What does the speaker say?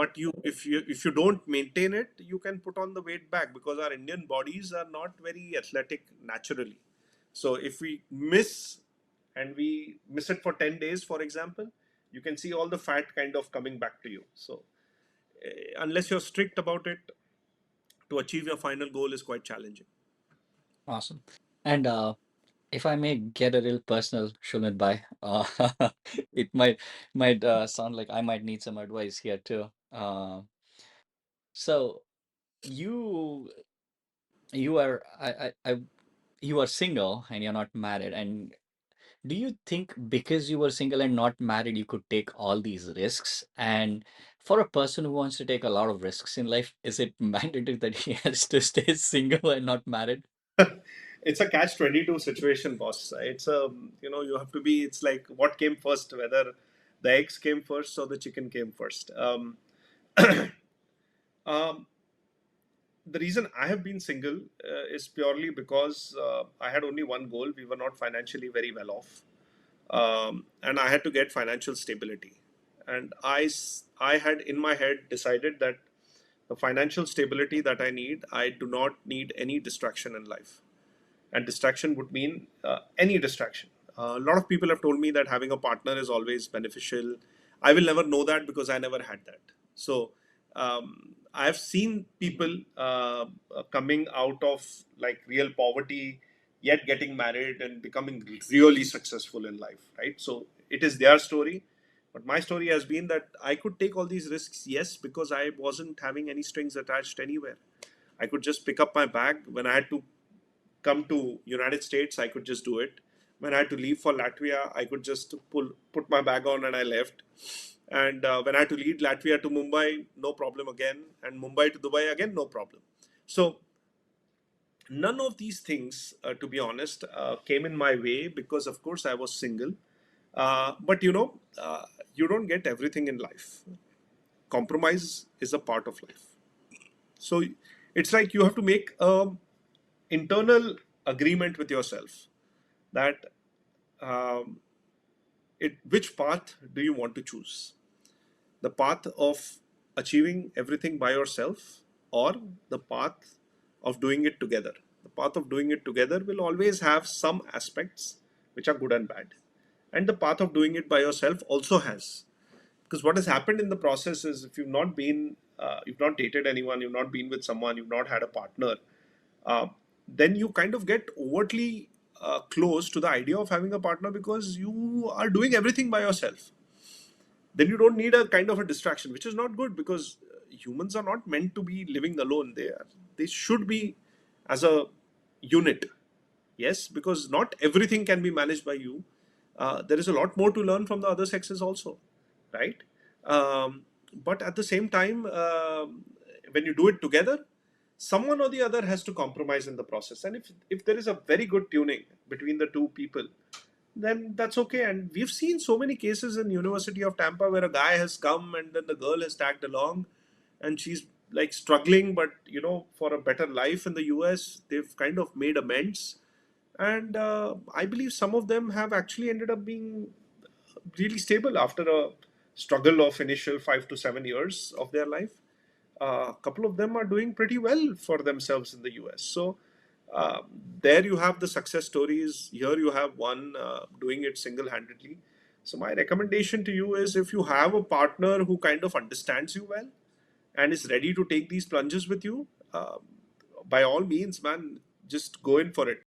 but if you don't maintain it, you can put on the weight back, because our Indian bodies are not very athletic naturally. So if we miss it for 10 days, for example, you can see all the fat kind of coming back to you. So unless you're strict about it, to achieve your final goal is quite challenging. Awesome. And if I may get a little personal, Shumit bhai, it might sound like I might need some advice here too. So you you are you are single and you're not married. And do you think because you were single and not married, you could take all these risks? And for a person who wants to take a lot of risks in life, is it mandatory that he has to stay single and not married? It's a catch 22 situation, boss. It's a, you have to be, it's like what came first, whether the eggs came first or the chicken came first. Um, the reason I have been single is purely because I had only one goal. We were not financially very well off, and I had to get financial stability. And I had in my head decided that the financial stability that I need, I do not need any distraction in life. And distraction would mean any distraction. A lot of people have told me that having a partner is always beneficial. I will never know that because I never had that. So I have seen people coming out of like real poverty, yet getting married and becoming really successful in life, right? So it is their story. But my story has been that I could take all these risks, yes, because I wasn't having any strings attached anywhere. I could just pick up my bag. When I had to come to United States, I could just do it. When I had to leave for Latvia, I could just put my bag on and I left. And when I had to leave Latvia to Mumbai, no problem again. And Mumbai to Dubai again, no problem. So none of these things, to be honest, came in my way because, of course, I was single. But you don't get everything in life. Compromise is a part of life. So it's like you have to make a internal agreement with yourself that um, which path do you want to choose, the path of achieving everything by yourself, or the path of doing it together. The path of doing it together will always have some aspects which are good and bad, and the path of doing it by yourself also has. Because what has happened in the process is, if you've not dated anyone, you've not been with someone, you've not had a partner, uh, then you kind of get overtly close to the idea of having a partner because you are doing everything by yourself. Then you don't need a kind of a distraction, which is not good, because humans are not meant to be living alone. They should be as a unit. Yes, because not everything can be managed by you. There is a lot more to learn from the other sexes also, right? But at the same time, when you do it together, someone or the other has to compromise in the process. And if there is a very good tuning between the two people, then that's okay. And we've seen so many cases in University of Tampa where a guy has come and then the girl has tagged along, and she's like struggling, but for a better life in the US, they've kind of made amends. And I believe some of them have actually ended up being really stable after a struggle of initial 5 to 7 years of their life. A couple of them are doing pretty well for themselves in the US. So uh, there you have the success stories. Here you have one doing it single handedly. So my recommendation to you is, if you have a partner who kind of understands you well and is ready to take these plunges with you, by all means, man, just go in for it.